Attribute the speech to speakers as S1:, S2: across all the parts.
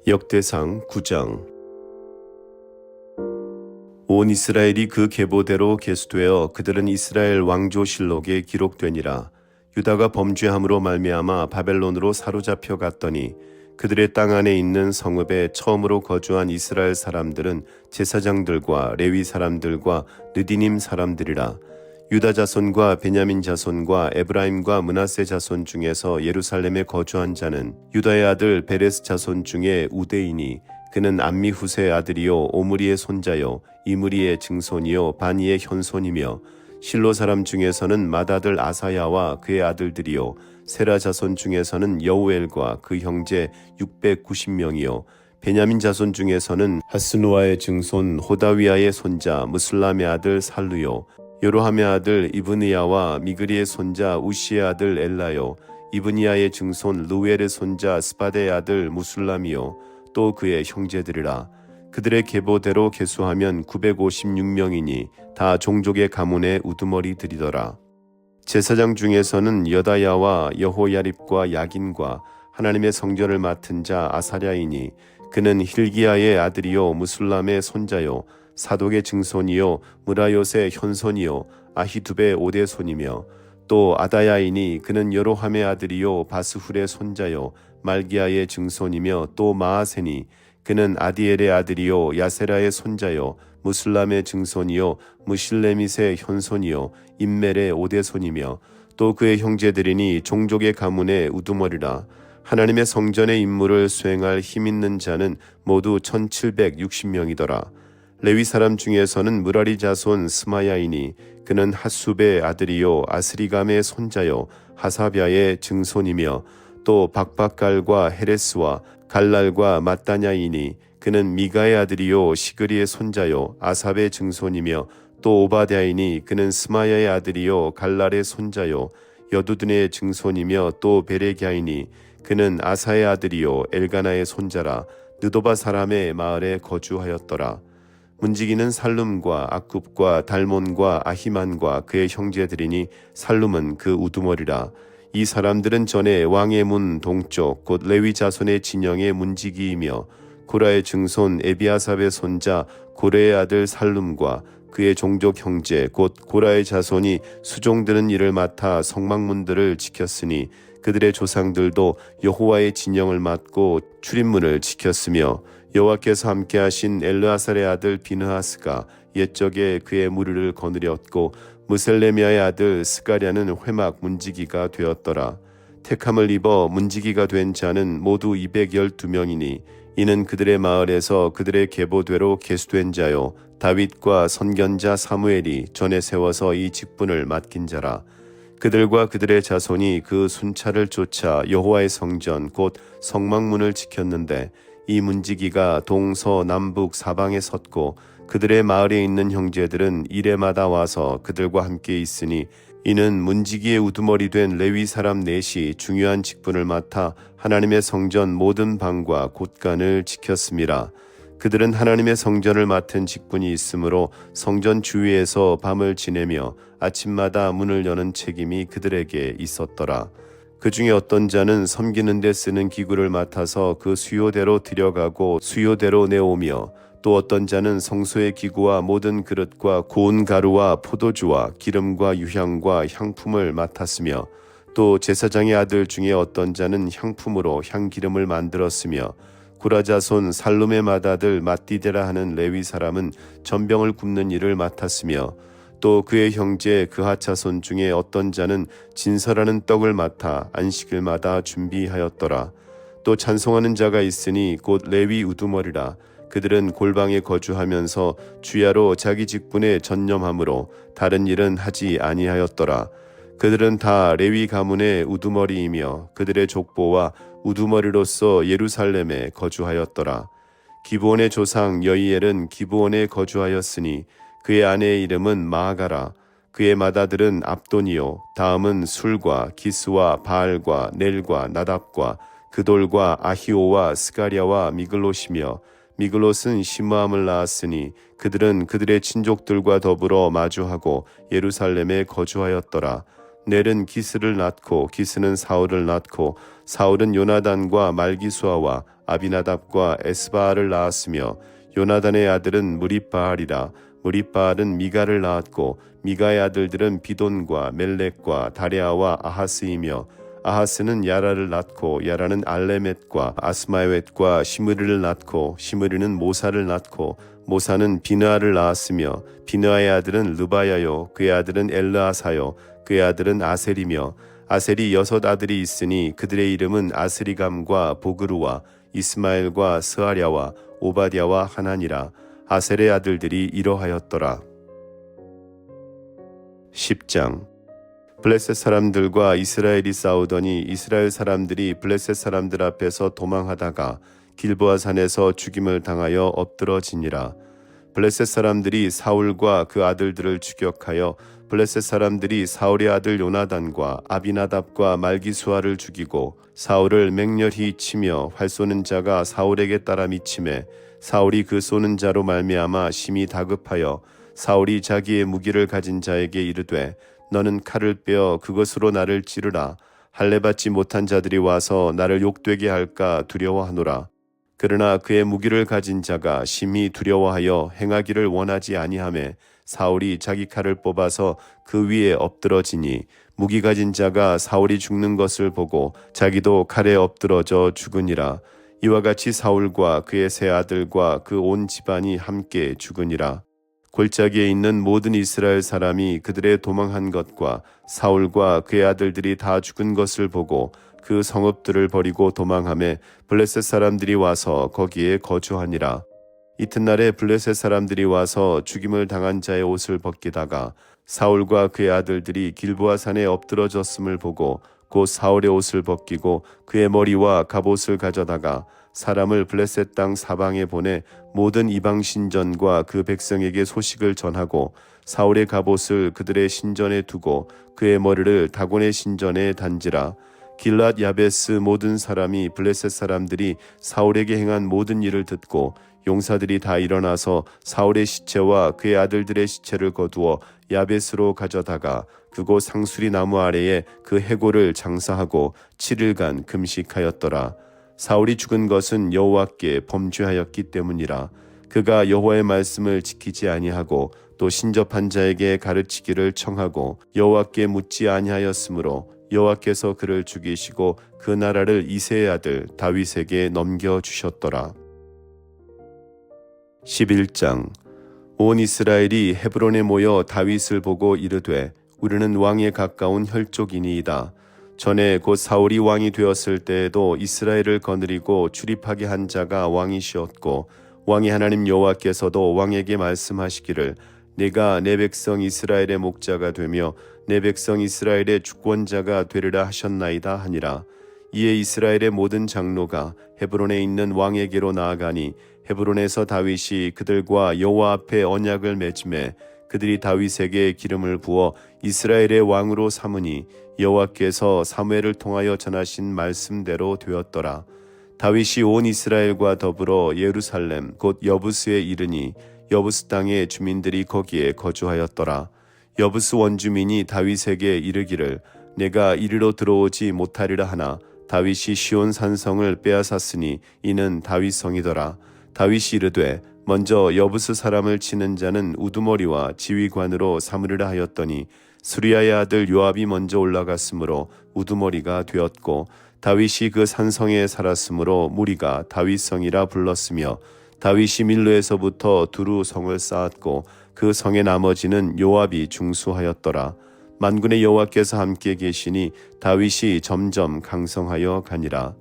S1: 역대상 9장. 온 이스라엘이 그 계보대로 계수되어 그들은 이스라엘 왕조실록에 기록되니라. 유다가 범죄함으로 말미암아 바벨론으로 사로잡혀 갔더니 그들의 땅 안에 있는 성읍에 처음으로 거주한 이스라엘 사람들은 제사장들과 레위 사람들과 느디님 사람들이라. 유다 자손과 베냐민 자손과 에브라임과 므낫세 자손 중에서 예루살렘에 거주한 자는 유다의 아들 베레스 자손 중에 우데이니 그는 암미후세의 아들이요 오므리의 손자요 이므리의 증손이요 바니의 현손이며 실로 사람 중에서는 맏아들 아사야와 그의 아들들이요 세라 자손 중에서는 여우엘과 그 형제 690명이요 베냐민 자손 중에서는 하스누아의 증손 호다위아의 손자 무슬람의 아들 살루요 요로함의 아들 이브니야와 미그리의 손자 우시의 아들 엘라요 이브니야의 증손 루엘의 손자 스바데의 아들 무술람이요 또 그의 형제들이라. 그들의 계보대로 계수하면 956명이니 다 종족의 가문의 우두머리들이더라. 제사장 중에서는 여다야와 여호야립과 야긴과 하나님의 성전을 맡은 자 아사랴이니 그는 힐기야의 아들이요 무술람의 손자요 사독의 증손이요 무라요의 현손이요 아히두베의 오대손이며 또 아다야이니 그는 여로함의 아들이요 바스훌의 손자요 말기야의 증손이며 또 마아세니 그는 아디엘의 아들이요 야세라의 손자요 무슬람의 증손이요 무실레밋의 현손이요 임멜의 오대손이며 또 그의 형제들이니 종족의 가문의 우두머리라. 하나님의 성전의 임무를 수행할 힘있는 자는 모두 1760명이더라. 레위 사람 중에서는 무라리 자손 스마야이니 그는 핫숲의 아들이요 아스리감의 손자요 하사비아의 증손이며 또 박박갈과 헤레스와 갈랄과 mat다냐이니 그는 미가의 아들이요 시그리의 손자요 아삽의 증손이며 또 오바댜이니 그는 스마야의 아들이요 갈랄의 손자요 여두둔의 증손이며 또 베레갸이니 그는 아사의 아들이요 엘가나의 손자라. 느도바 사람의 마을에 거주하였더라. 문지기는 살룸과 아굽과 달몬과 아히만과 그의 형제들이니 살룸은 그 우두머리라. 이 사람들은 전에 왕의 문 동쪽 곧 레위 자손의 진영의 문지기이며 고라의 증손 에비아삽의 손자 고레의 아들 살룸과 그의 종족 형제 곧 고라의 자손이 수종드는 일을 맡아 성막문들을 지켰으니 그들의 조상들도 여호와의 진영을 맡고 출입문을 지켰으며 여호와께서 함께하신 엘르아살의 아들 비느하스가 옛적에 그의 무리를 거느렸고 무셀레미아의 아들 스가랴는 회막 문지기가 되었더라. 택함을 입어 문지기가 된 자는 모두 212명이니 이는 그들의 마을에서 그들의 계보대로 계수된 자요 다윗과 선견자 사무엘이 전에 세워서 이 직분을 맡긴 자라. 그들과 그들의 자손이 그 순찰을 쫓아 여호와의 성전 곧 성막문을 지켰는데 이 문지기가 동서남북 사방에 섰고 그들의 마을에 있는 형제들은 이레마다 와서 그들과 함께 있으니 이는 문지기의 우두머리 된 레위 사람 넷이 중요한 직분을 맡아 하나님의 성전 모든 방과 곳간을 지켰음이라. 그들은 하나님의 성전을 맡은 직분이 있으므로 성전 주위에서 밤을 지내며 아침마다 문을 여는 책임이 그들에게 있었더라. 그 중에 어떤 자는 섬기는 데 쓰는 기구를 맡아서 그 수요대로 들여가고 수요대로 내오며 또 어떤 자는 성소의 기구와 모든 그릇과 고운 가루와 포도주와 기름과 유향과 향품을 맡았으며 또 제사장의 아들 중에 어떤 자는 향품으로 향기름을 만들었으며 구라자손 살룸의 맏아들 mat디데라 하는 레위 사람은 전병을 굽는 일을 맡았으며 또 그의 형제 그하차손 중에 어떤 자는 진설하는 떡을 맡아 안식일마다 준비하였더라. 또 찬송하는 자가 있으니 곧 레위 우두머리라. 그들은 골방에 거주하면서 주야로 자기 직분에 전념하므로 다른 일은 하지 아니하였더라. 그들은 다 레위 가문의 우두머리이며 그들의 족보와 우두머리로서 예루살렘에 거주하였더라. 기브온의 조상 여이엘은 기브온에 거주하였으니 그의 아내의 이름은 마아가라. 그의 맏아들은 압돈이요 다음은 술과 기스와 바알과 넬과 나답과 그돌과 아히오와 스가랴와 미글롯이며 미글롯은 시므함을 낳았으니 그들은 그들의 친족들과 더불어 마주하고 예루살렘에 거주하였더라. 넬은 기스를 낳고 기스는 사울을 낳고 사울은 요나단과 말기수아와 아비나답과 에스바알을 낳았으며 요나단의 아들은 무립바알이라. 무립바알은 미가를 낳았고 미가의 아들들은 비돈과 멜렉과 다레아와 아하스이며 아하스는 야라를 낳고 야라는 알레멧과 아스마웻과 시므리를 낳고 시므리는 모사를 낳고 모사는 비느아를 낳았으며 비느아의 아들은 르바야요 그의 아들은 엘르아사요 그의 아들은 아셀이며 아셀이 6 아들이 있으니 그들의 이름은 아스리감과 보그루와 이스마엘과 스아랴와 오바댜와 하나니라. 아셀의 아들들이 이러하였더라. 10장. 블레셋 사람들과 이스라엘이 싸우더니 이스라엘 사람들이 블레셋 사람들 앞에서 도망하다가 길보아 산에서 죽임을 당하여 엎드러지니라. 블레셋 사람들이 사울과 그 아들들을 추격하여 블레셋 사람들이 사울의 아들 요나단과 아비나답과 말기수아를 죽이고 사울을 맹렬히 치며 활 쏘는 자가 사울에게 따라 미치매 사울이 그 쏘는 자로 말미암아 심히 다급하여 사울이 자기의 무기를 가진 자에게 이르되 너는 칼을 빼어 그것으로 나를 찌르라. 할례 받지 못한 자들이 와서 나를 욕되게 할까 두려워하노라. 그러나 그의 무기를 가진 자가 심히 두려워하여 행하기를 원하지 아니하매 사울이 자기 칼을 뽑아서 그 위에 엎드러지니 무기 가진 자가 사울이 죽는 것을 보고 자기도 칼에 엎드러져 죽으니라. 이와 같이 사울과 그의 세 아들과 그 온 집안이 함께 죽으니라. 골짜기에 있는 모든 이스라엘 사람이 그들의 도망한 것과 사울과 그의 아들들이 다 죽은 것을 보고 그 성읍들을 버리고 도망하매 블레셋 사람들이 와서 거기에 거주하니라. 이튿날에 블레셋 사람들이 와서 죽임을 당한 자의 옷을 벗기다가 사울과 그의 아들들이 길보아 산에 엎드러졌음을 보고 곧 사울의 옷을 벗기고 그의 머리와 갑옷을 가져다가 사람을 블레셋 땅 사방에 보내 모든 이방 신전과 그 백성에게 소식을 전하고 사울의 갑옷을 그들의 신전에 두고 그의 머리를 다곤의 신전에 단지라. 길랏 야베스 모든 사람이 블레셋 사람들이 사울에게 행한 모든 일을 듣고 용사들이 다 일어나서 사울의 시체와 그의 아들들의 시체를 거두어 야베스로 가져다가 그곳 상수리 나무 아래에 그 해골을 장사하고 7일간 금식하였더라. 사울이 죽은 것은 여호와께 범죄하였기 때문이라. 그가 여호와의 말씀을 지키지 아니하고 또 신접한 자에게 가르치기를 청하고 여호와께 묻지 아니하였으므로 여호와께서 그를 죽이시고 그 나라를 이새의 아들 다윗에게 넘겨주셨더라. 11장. 온 이스라엘이 헤브론에 모여 다윗을 보고 이르되 우리는 왕에 가까운 혈족이니이다. 전에 곧 사울이 왕이 되었을 때에도 이스라엘을 거느리고 출입하게 한 자가 왕이시었고 왕이 하나님 여호와께서도 왕에게 말씀하시기를 네가 내 백성 이스라엘의 목자가 되며 내 백성 이스라엘의 주권자가 되리라 하셨나이다 하니라. 이에 이스라엘의 모든 장로가 헤브론에 있는 왕에게로 나아가니 헤브론에서 다윗이 그들과 여호와 앞에 언약을 맺음에 그들이 다윗에게 기름을 부어 이스라엘의 왕으로 삼으니 여호와께서 사무엘을 통하여 전하신 말씀대로 되었더라. 다윗이 온 이스라엘과 더불어 예루살렘 곧 여부스에 이르니 여부스 땅의 주민들이 거기에 거주하였더라. 여부스 원주민이 다윗에게 이르기를 내가 이리로 들어오지 못하리라 하나 다윗이 시온 산성을 빼앗았으니 이는 다윗 성이더라. 다윗이 이르되 먼저 여부스 사람을 치는 자는 우두머리와 지휘관으로 삼으리라 하였더니 수리아의 아들 요압이 먼저 올라갔으므로 우두머리가 되었고 다윗이 그 산성에 살았으므로 무리가 다윗성이라 불렀으며 다윗이 밀로에서부터 두루 성을 쌓았고 그 성의 나머지는 요압이 중수하였더라. 만군의 여호와께서 함께 계시니 다윗이 점점 강성하여 가니라.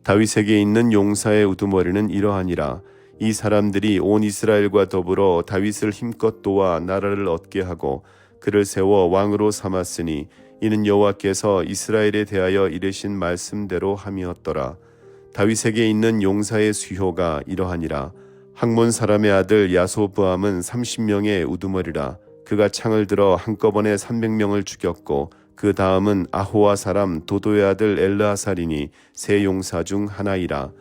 S1: 다윗에게 있는 용사의 우두머리는 이러하니라. 이 사람들이 온 이스라엘과 더불어 다윗을 힘껏 도와 나라를 얻게 하고 그를 세워 왕으로 삼았으니 이는 여호와께서 이스라엘에 대하여 이르신 말씀대로 함이었더라. 다윗에게 있는 용사의 수효가 이러하니라. 학몬 사람의 아들 야소부암은 30명의 우두머리라. 그가 창을 들어 한꺼번에 300명을 죽였고 그 다음은 아호와 사람 도도의 아들 엘르아살이니 세 용사 중 하나이라.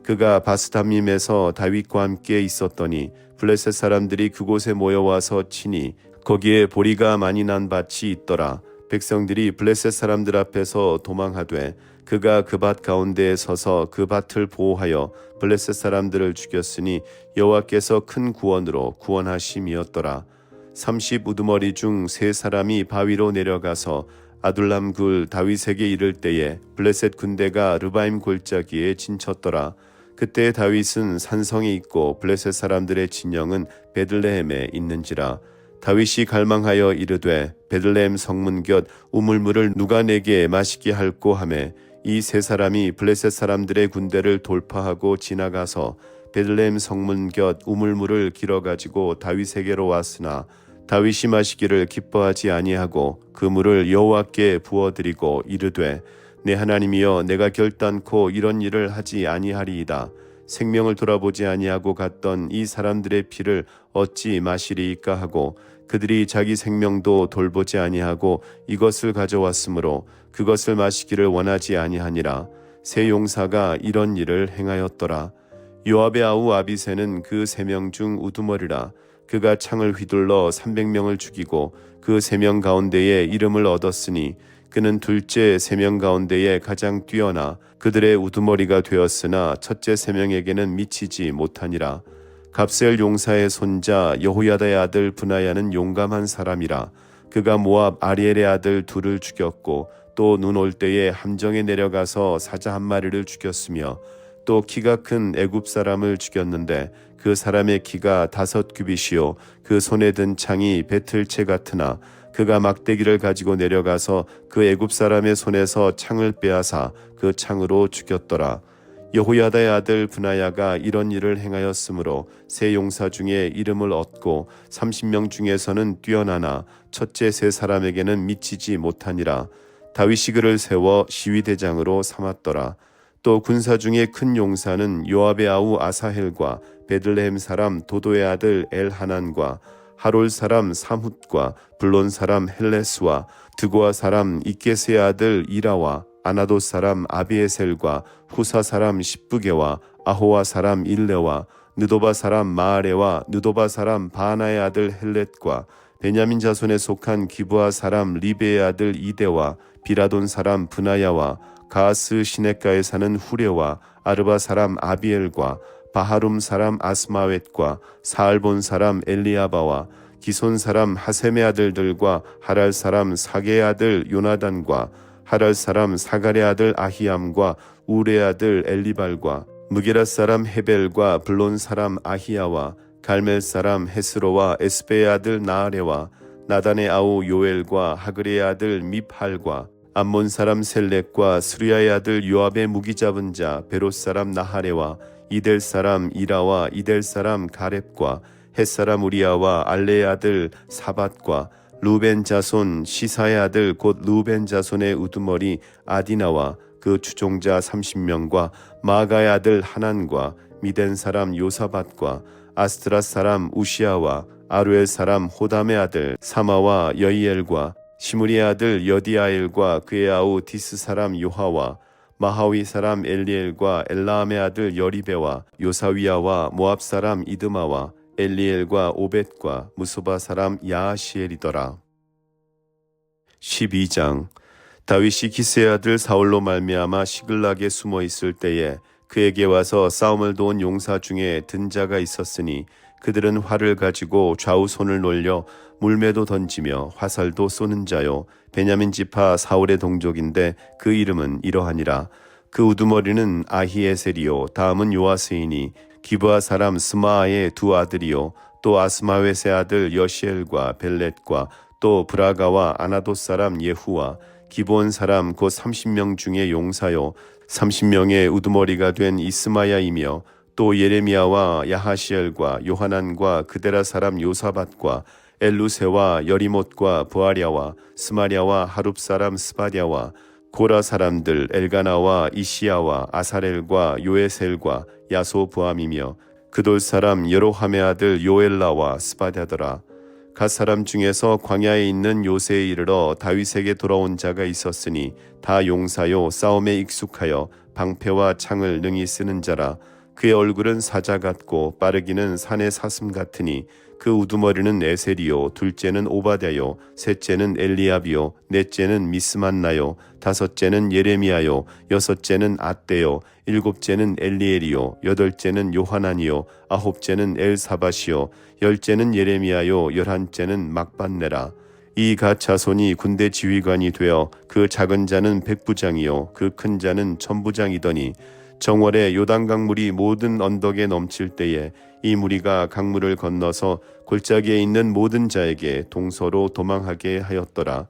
S1: 그가 바스담림에서 다윗과 함께 있었더니 블레셋 사람들이 그곳에 모여와서 치니 거기에 보리가 많이 난 밭이 있더라. 백성들이 블레셋 사람들 앞에서 도망하되 그가 그 밭 가운데에 서서 그 밭을 보호하여 블레셋 사람들을 죽였으니 여호와께서 큰 구원으로 구원하심이었더라. 30 우두머리 중 3사람이 바위로 내려가서 아둘람 굴 다윗에게 이를 때에 블레셋 군대가 르바임 골짜기에 진쳤더라. 그때 다윗은 산성에 있고 블레셋 사람들의 진영은 베들레헴에 있는지라. 다윗이 갈망하여 이르되 베들레헴 성문 곁 우물물을 누가 내게 마시게 할꼬 하매 이 3사람이 블레셋 사람들의 군대를 돌파하고 지나가서 베들레헴 성문 곁 우물물을 길어가지고 다윗에게로 왔으나 다윗이 마시기를 기뻐하지 아니하고 그 물을 여호와께 부어드리고 이르되 내 하나님이여 내가 결단코 이런 일을 하지 아니하리이다. 생명을 돌아보지 아니하고 갔던 이 사람들의 피를 어찌 마시리이까 하고 그들이 자기 생명도 돌보지 아니하고 이것을 가져왔으므로 그것을 마시기를 원하지 아니하니라. 세 용사가 이런 일을 행하였더라. 요압의 아우 아비새는 그 3명 중 우두머리라. 그가 창을 휘둘러 300명을 죽이고 그 3명 가운데에 이름을 얻었으니 그는 둘째 3명 가운데에 가장 뛰어나 그들의 우두머리가 되었으나 첫째 3명에게는 미치지 못하니라. 갑셀 용사의 손자 여호야다의 아들 브나야는 용감한 사람이라. 그가 모압 아리엘의 아들 둘을 죽였고 또 눈 올 때에 함정에 내려가서 사자 1마리를 죽였으며 또 키가 큰 애굽 사람을 죽였는데 그 사람의 키가 5규빗이요 그 손에 든 창이 배틀채 같으나 그가 막대기를 가지고 내려가서 그 애굽 사람의 손에서 창을 빼앗아 그 창으로 죽였더라. 여호야다의 아들 브나야가 이런 일을 행하였으므로 3 용사 중에 이름을 얻고 30명 중에서는 뛰어나나 첫째 3사람에게는 미치지 못하니라. 다윗이 그를 세워 시위대장으로 삼았더라. 또 군사 중에 큰 용사는 요압의 아우 아사헬과 베들레헴 사람 도도의 아들 엘하난과 하롤 사람 삼훗과 블론 사람 헬레스와 드고아 사람 이게스의 아들 이라와 아나돗 사람 아비에셀과 후사 사람 십부게와 아호와 사람 일레와 느도바 사람 마아레와 느도바 사람 바나의 아들 헬렛과 베냐민 자손에 속한 기브아 사람 리베의 아들 이데와 비라돈 사람 브나야와 가스 시냇가에 사는 후레와 아르바 사람 아비엘과 바하룸 사람 아스마웻과 사알본 사람 엘리아바와 기손 사람 하셈의 아들들과 하랄 사람 사게의 아들 요나단과 하랄 사람 사갈의 아들 아히암과 우레의 아들 엘리발과 무게라 사람 헤벨과 블론 사람 아히야와 갈멜 사람 헤스로와 에스베의 아들 나아레와 나단의 아우 요엘과 하그리의 아들 밉할과 암몬 사람 셀렉과 스루야의 아들 요압의 무기 잡은 자 베롯 사람 나하레와 이델 사람 이라와 이델 사람 가렙과 헷 사람 우리야와 알레의 아들 사밧과 루벤 자손 시사의 아들 곧 루벤 자손의 우두머리 아디나와 그 추종자 30명과 마가의 아들 하난과 미덴 사람 요사밧과 아스트라 사람 우시아와 아루엘 사람 호담의 아들 사마와 여이엘과 시므리의 아들 여디아엘과 그의 아우 디스 사람 요하와 마하위 사람 엘리엘과 엘라함의 아들 여리베와 요사위야와 모압 사람 이드마와 엘리엘과 오벳과 무소바 사람 야하시엘이더라. 12장. 다윗이 기스의 아들 사울로 말미암아 시글락에 숨어 있을 때에 그에게 와서 싸움을 도운 용사 중에 든 자가 있었으니 그들은 활을 가지고 좌우 손을 놀려 물매도 던지며 화살도 쏘는 자요 베냐민 지파 사울의 동족인데 그 이름은 이러하니라. 그 우두머리는 아히에셀이요 다음은 요아스이니 기브아 사람 스마아의 2 아들이요 또 아스마웻의 아들 여시엘과 벨렛과 또 브라가와 아나돗 사람 예후와 기브온 사람 곧 30명 중에 용사요 30명의 우두머리가 된 이스마야이며 또 예레미야와 야하시엘과 요하난과 그데라 사람 요사밧과 엘루세와 여리못과 부아랴와 스마랴와 하룹 사람 스바랴와 고라 사람들 엘가나와 이시야와 아사렐과 요에셀과 야소부암이며 그돌 사람 여로함의 아들 요엘라와 스바랴더라. 갓 사람 중에서 광야에 있는 요새에 이르러 다윗에게 돌아온 자가 있었으니 다 용사요 싸움에 익숙하여 방패와 창을 능히 쓰는 자라. 그의 얼굴은 사자 같고 빠르기는 산의 사슴 같으니 그 우두머리는 에셀이요, 둘째는 오바댜요, 셋째는 엘리압이요, 넷째는 미스만나요, 다섯째는 예레미야요, 여섯째는 앗대요, 일곱째는 엘리엘이요, 여덟째는 요하난이요, 아홉째는 엘사밧이요, 열째는 예레미야요, 열한째는 막반네라. 이 갓 자손이 군대 지휘관이 되어 그 작은 자는 백부장이요, 그 큰 자는 천부장이더니 정월에 요단강 물이 모든 언덕에 넘칠 때에 이 무리가 강물을 건너서 골짜기에 있는 모든 자에게 동서로 도망하게 하였더라.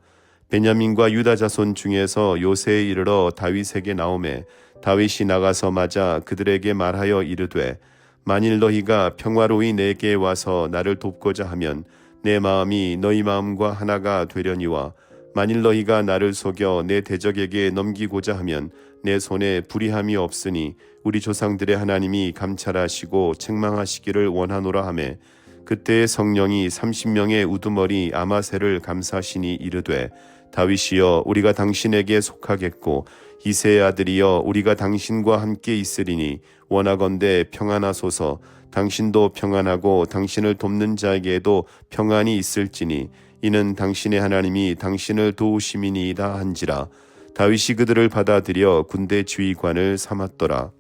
S1: 베냐민과 유다 자손 중에서 요새에 이르러 다윗에게 나오매 다윗이 나가서 맞아 그들에게 말하여 이르되 만일 너희가 평화로이 내게 와서 나를 돕고자 하면 내 마음이 너희 마음과 하나가 되려니와 만일 너희가 나를 속여 내 대적에게 넘기고자 하면 내 손에 불의함이 없으니 우리 조상들의 하나님이 감찰하시고 책망하시기를 원하노라 하매 그때의 성령이 30명의 우두머리 아마새를 감사시니 이르되 다윗이여 우리가 당신에게 속하겠고 이새의 아들이여 우리가 당신과 함께 있으리니 원하건대 평안하소서. 당신도 평안하고 당신을 돕는 자에게도 평안이 있을지니 이는 당신의 하나님이 당신을 도우심이니이다 한지라. 다윗이 그들을 받아들여 군대 지휘관을 삼았더라.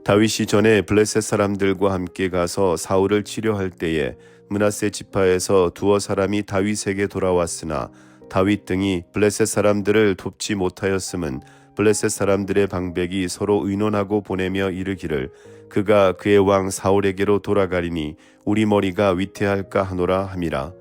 S1: 다윗이 전에 블레셋 사람들과 함께 가서 사울을 치료할 때에 므낫세 지파에서 두어 사람이 다윗에게 돌아왔으나 다윗 등이 블레셋 사람들을 돕지 못하였음은 블레셋 사람들의 방백이 서로 의논하고 보내며 이르기를 그가 그의 왕 사울에게로 돌아가리니 우리 머리가 위태할까 하노라 함이라.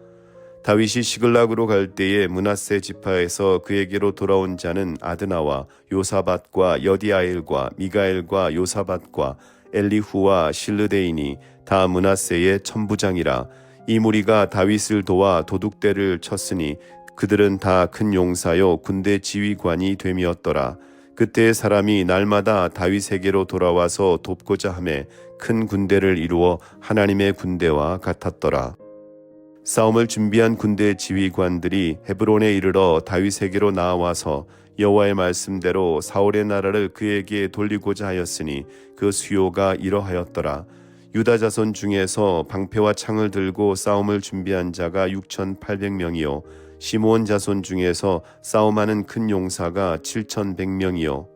S1: 다윗이 시글락으로 갈 때에 므낫세 지파에서 그에게로 돌아온 자는 아드나와 요사밧과 여디아엘과 미가엘과 요사밧과 엘리후와 실르데이니 다 므낫세의 천부장이라. 이 무리가 다윗을 도와 도둑대를 쳤으니 그들은 다 큰 용사요 군대 지휘관이 됨이었더라. 그때 사람이 날마다 다윗에게로 돌아와서 돕고자 하매 큰 군대를 이루어 하나님의 군대와 같았더라. 싸움을 준비한 군대 지휘관들이 헤브론에 이르러 다윗에게로 나와서 여호와의 말씀대로 사울의 나라를 그에게 돌리고자 하였으니 그 수요가 이러하였더라. 유다 자손 중에서 방패와 창을 들고 싸움을 준비한 자가 6,800명이요 시므온 자손 중에서 싸움하는 큰 용사가 7,100명이요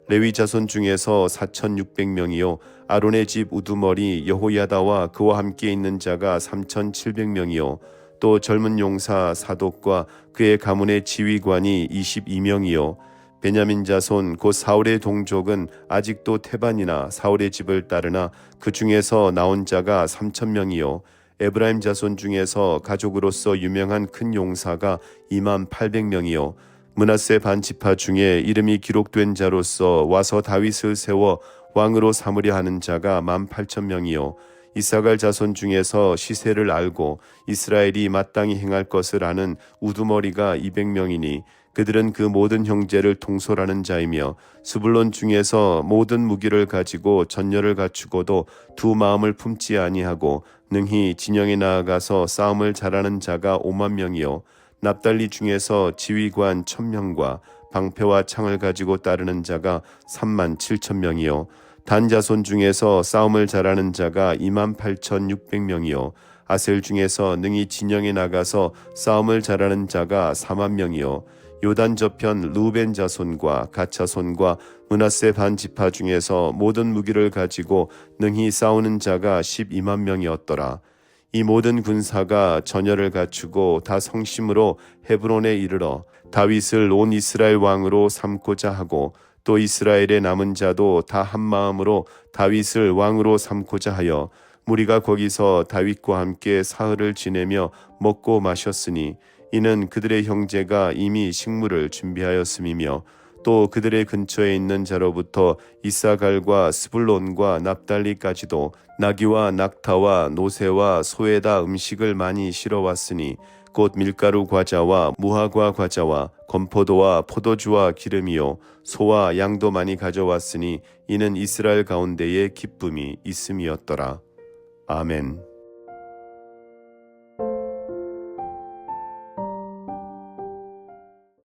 S1: 레위 자손 중에서 4,600명이요 아론의 집 우두머리 여호야다와 그와 함께 있는 자가 3,700명이요 또 젊은 용사 사독과 그의 가문의 지휘관이 22명이요 베냐민 자손 곧 사울의 동족은 아직도 태반이나 사울의 집을 따르나 그 중에서 나온 자가 3,000명이요 에브라임 자손 중에서 가족으로서 유명한 큰 용사가 28,000명이요 므낫세 반지파 중에 이름이 기록된 자로서 와서 다윗을 세워 왕으로 삼으려 하는 자가 18,000명이요 이사갈 자손 중에서 시세를 알고 이스라엘이 마땅히 행할 것을 아는 우두머리가 200명이니 그들은 그 모든 형제를 통솔하는 자이며 스불론 중에서 모든 무기를 가지고 전열을 갖추고도 두 마음을 품지 아니하고 능히 진영에 나아가서 싸움을 잘하는 자가 50,000명이요 납달리 중에서 지휘관 1,000명과 방패와 창을 가지고 따르는 자가 37,000명이요 단 자손 중에서 싸움을 잘하는 자가 28,600명이요 아셀 중에서 능히 진영에 나가서 싸움을 잘하는 자가 40,000명이요 요단 저편 루벤 자손과 갓 자손과 므낫세 반 지파 중에서 모든 무기를 가지고 능히 싸우는 자가 120,000명이었더라. 이 모든 군사가 전열을 갖추고 다 성심으로 헤브론에 이르러 다윗을 온 이스라엘 왕으로 삼고자 하고 또 이스라엘의 남은 자도 다 한마음으로 다윗을 왕으로 삼고자 하여 무리가 거기서 다윗과 함께 사흘을 지내며 먹고 마셨으니 이는 그들의 형제가 이미 식물을 준비하였음이며 또 그들의 근처에 있는 자로부터 이사갈과 스불론과 납달리까지도 나귀와 낙타와 노새와 소에다 음식을 많이 실어왔으니 곧 밀가루 과자와 무화과 과자와 건포도와 포도주와 기름이요 소와 양도 많이 가져왔으니 이는 이스라엘 가운데에 기쁨이 있음이었더라. 아멘.